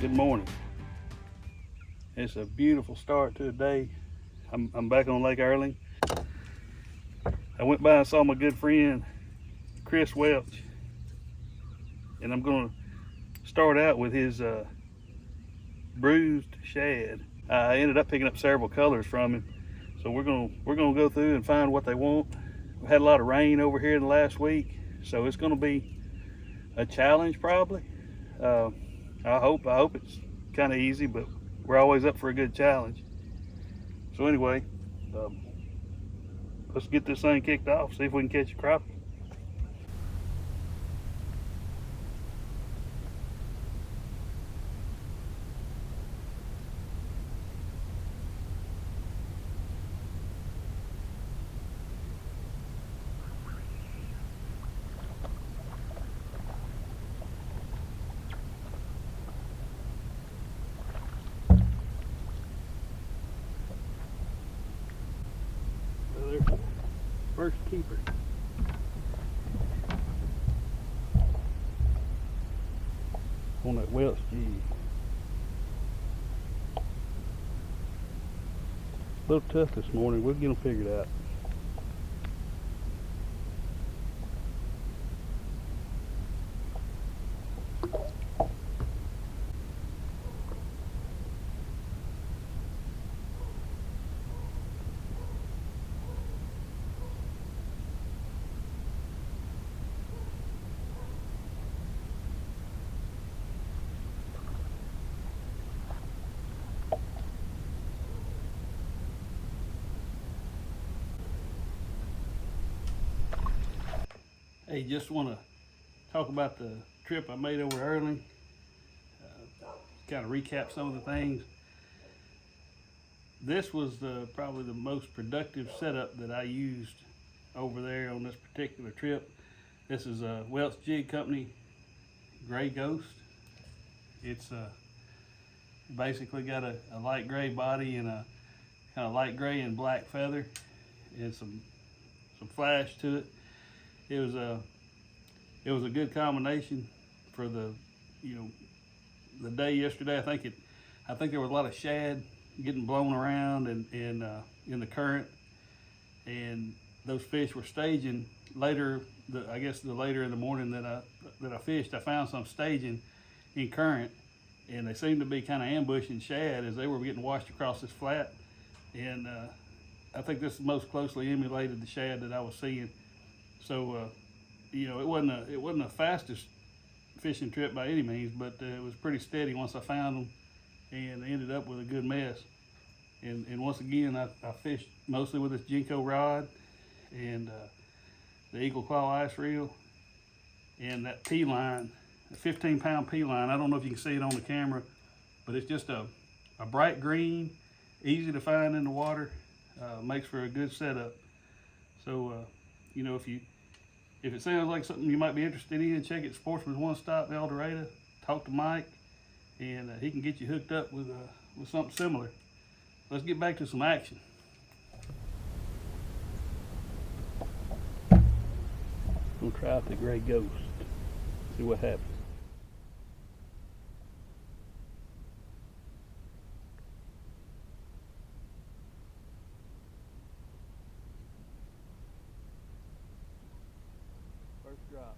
Good morning. It's a beautiful start to the day. I'm back on Lake Erling. I went by and saw my good friend Chris Welch, and I'm going to start out with his bruised shad. I ended up picking up several colors from him, so we're gonna go through and find what they want. We had a lot of rain over here in the last week, so it's going to be a challenge probably. I hope it's kind of easy, but we're always up for a good challenge. So anyway, let's get this thing kicked off, see if we can catch a crappie. So there's the first keeper. On that Welch jig. A little tough this morning. We'll get them figured out. Hey, just want to talk about the trip I made over to Erling. Kind of recap some of the things. This was probably the most productive setup that I used over there on this particular trip. This is a Welch Jig Company Gray Ghost. It's basically got a light gray body and a kind of light gray and black feather and some flash to it. It was a good combination for the day yesterday. I think there was a lot of shad getting blown around and in the current, and those fish were staging later. I guess the later in the morning that I fished, I found some staging in current, and they seemed to be kind of ambushing shad as they were getting washed across this flat. And I think this most closely emulated the shad that I was seeing. So it wasn't the fastest fishing trip by any means, but it was pretty steady once I found them, and ended up with a good mess. And once again, I fished mostly with this Jinko rod and the Eagle Claw ice reel and that P-line, a 15-pound P-line. I don't know if you can see it on the camera, but it's just a bright green, easy to find in the water, makes for a good setup. So if it sounds like something you might be interested in, check it. Sportsman's One Stop El Dorado. Talk to Mike, and he can get you hooked up with something similar. Let's get back to some action. We'll try out the Gray Ghost. See what happens. First drop.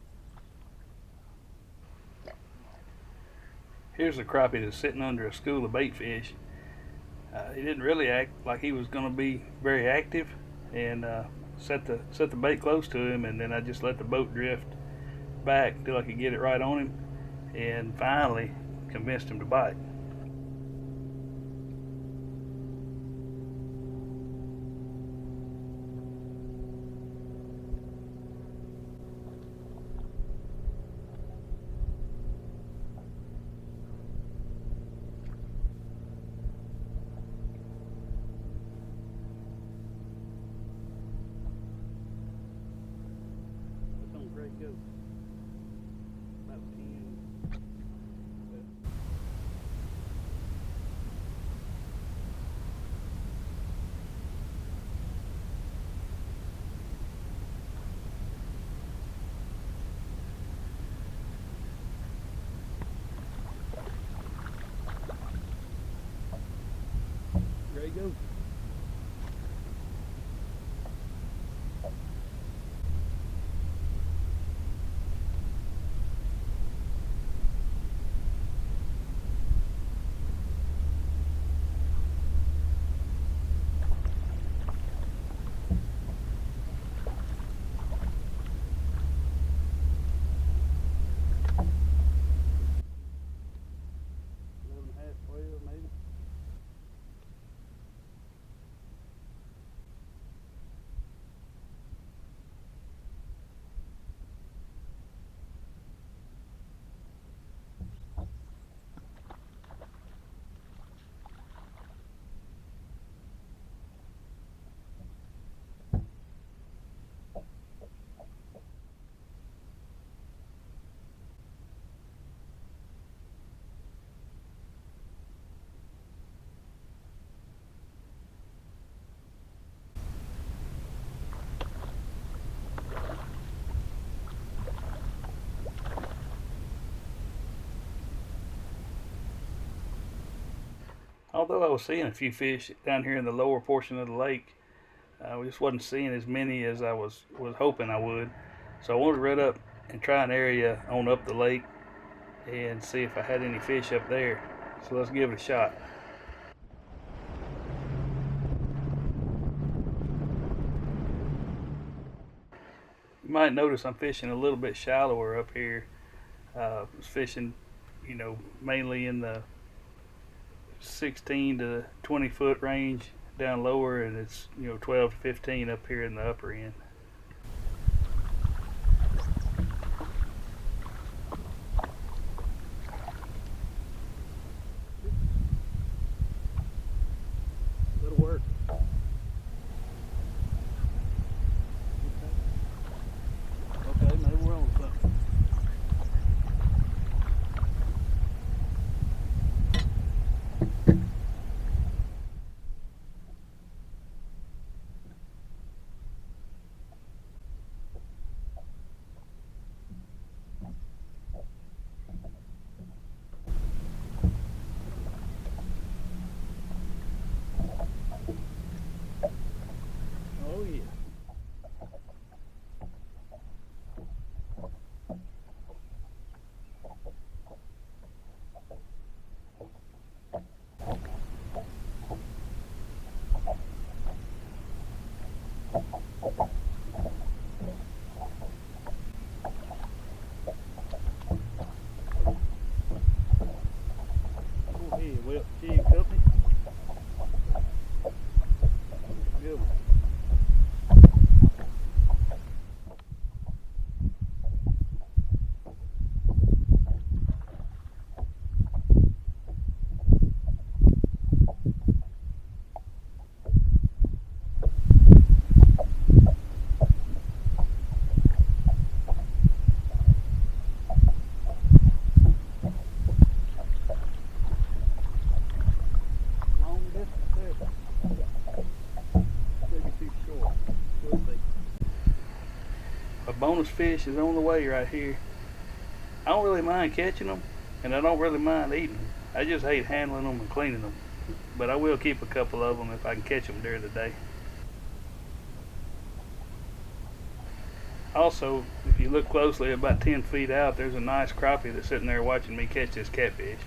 Here's a crappie that's sitting under a school of bait fish. He didn't really act like he was going to be very active, and set the bait close to him, and then I just let the boat drift back until I could get it right on him, and finally convinced him to bite. Great Ghost. About 10. go. Maybe. Although I was seeing a few fish down here in the lower portion of the lake, I just wasn't seeing as many as I was hoping I would. So I wanted to run up and try an area on up the lake and see if I had any fish up there. So let's give it a shot. You might notice I'm fishing a little bit shallower up here. I was fishing, mainly in the 16 to 20 foot range down lower, and it's 12 to 15 up here in the upper end. That'll work. Okay, maybe we're on something. Oh yeah. Oh yeah, well, gee, company. Good one. Long distance there. Maybe too short. We'll see. A bonus fish is on the way right here. I don't really mind catching them, and I don't really mind eating them. I just hate handling them and cleaning them. But I will keep a couple of them if I can catch them during the day. Also, if you look closely, about 10 feet out, there's a nice crappie that's sitting there watching me catch this catfish.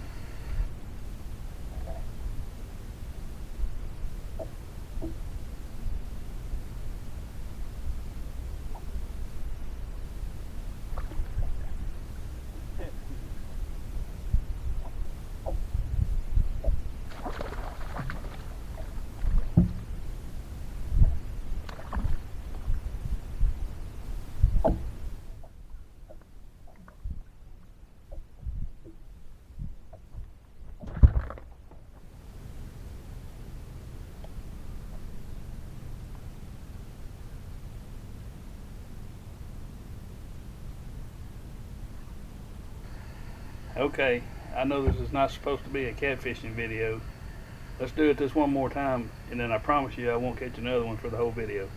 Okay, I know this is not supposed to be a catfishing video. Let's do it this one more time, and then I promise you I won't catch another one for the whole video.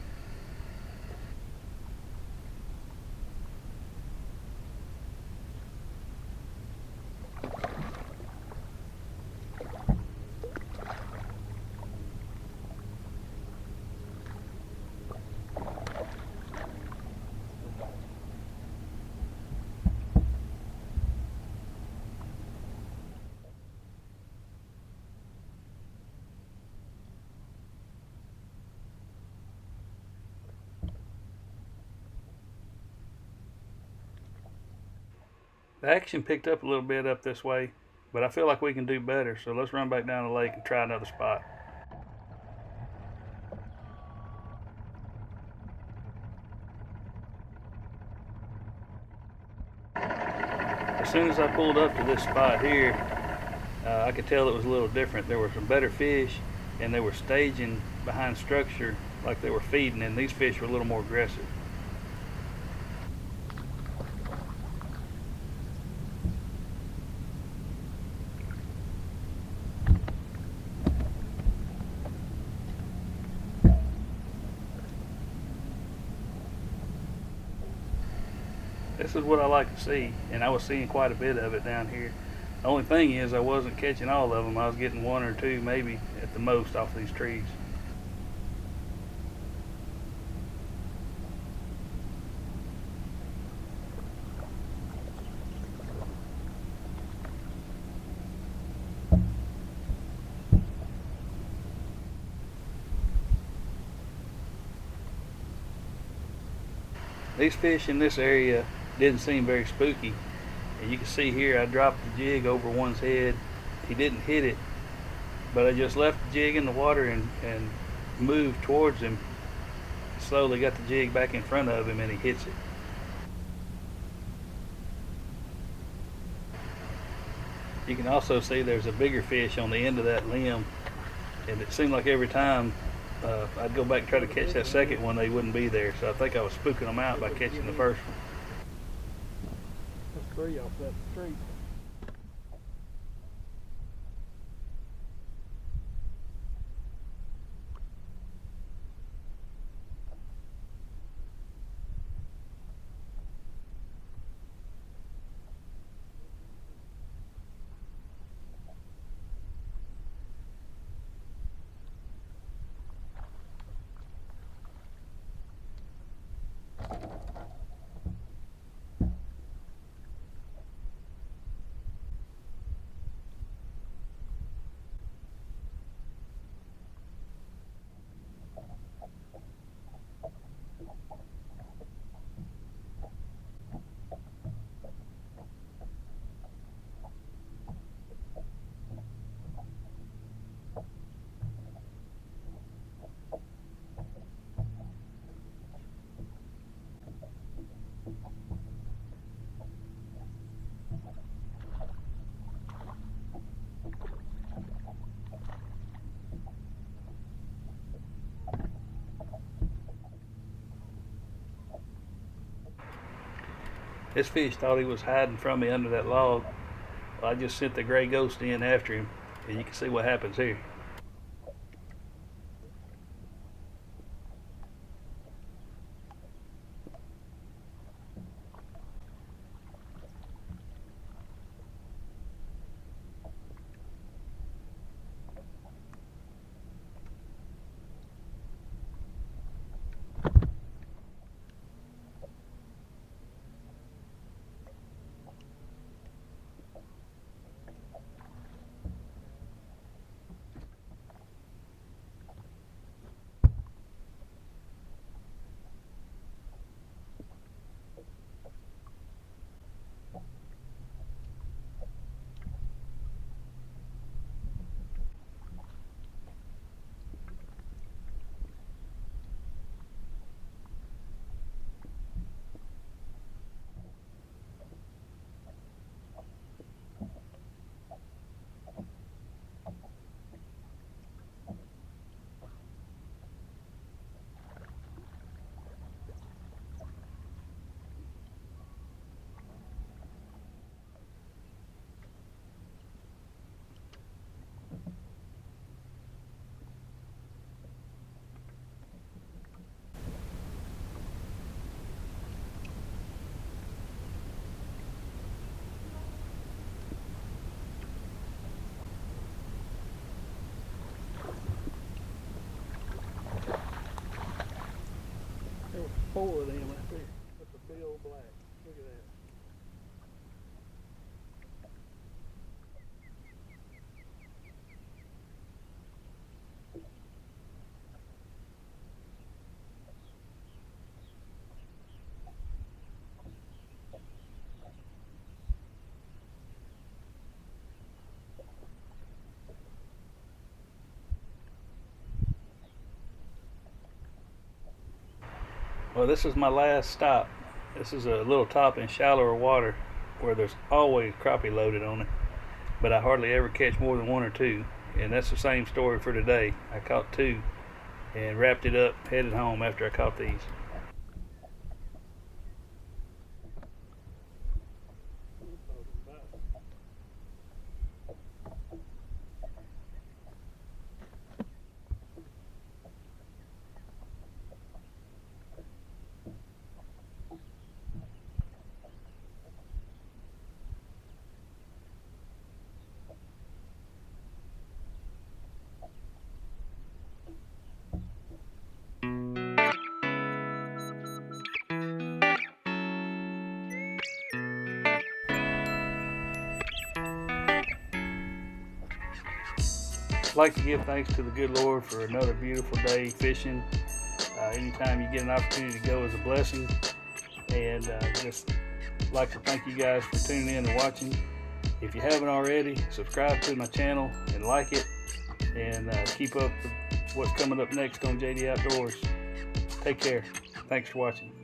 The action picked up a little bit up this way, but I feel like we can do better, so let's run back down the lake and try another spot. As soon as I pulled up to this spot here, I could tell it was a little different. There were some better fish, and they were staging behind structure like they were feeding, and these fish were a little more aggressive. This is what I like to see, and I was seeing quite a bit of it down here. The only thing is I wasn't catching all of them. I was getting one or two maybe at the most off these trees. These fish in this area didn't seem very spooky. And you can see here I dropped the jig over one's head. He didn't hit it, but I just left the jig in the water and moved towards him. Slowly got the jig back in front of him and he hits it. You can also see there's a bigger fish on the end of that limb, and it seemed like every time I'd go back and try to catch that second one, they wouldn't be there. So I think I was spooking them out by catching the first one. That's 3 off that tree. This fish thought he was hiding from me under that log. Well, I just sent the gray ghost in after him, and you can see what happens here. There were 4 of them right there. That's a big old black. Look at that. Well, this is my last stop. This is a little top in shallower water where there's always crappie loaded on it, but I hardly ever catch more than one or two. And that's the same story for today. I caught two and wrapped it up, headed home after I caught these. I'd like to give thanks to the good Lord for another beautiful day fishing. Anytime you get an opportunity to go is a blessing. And just like to thank you guys for tuning in and watching. If you haven't already, subscribe to my channel and like it. And keep up with what's coming up next on JD Outdoors. Take care. Thanks for watching.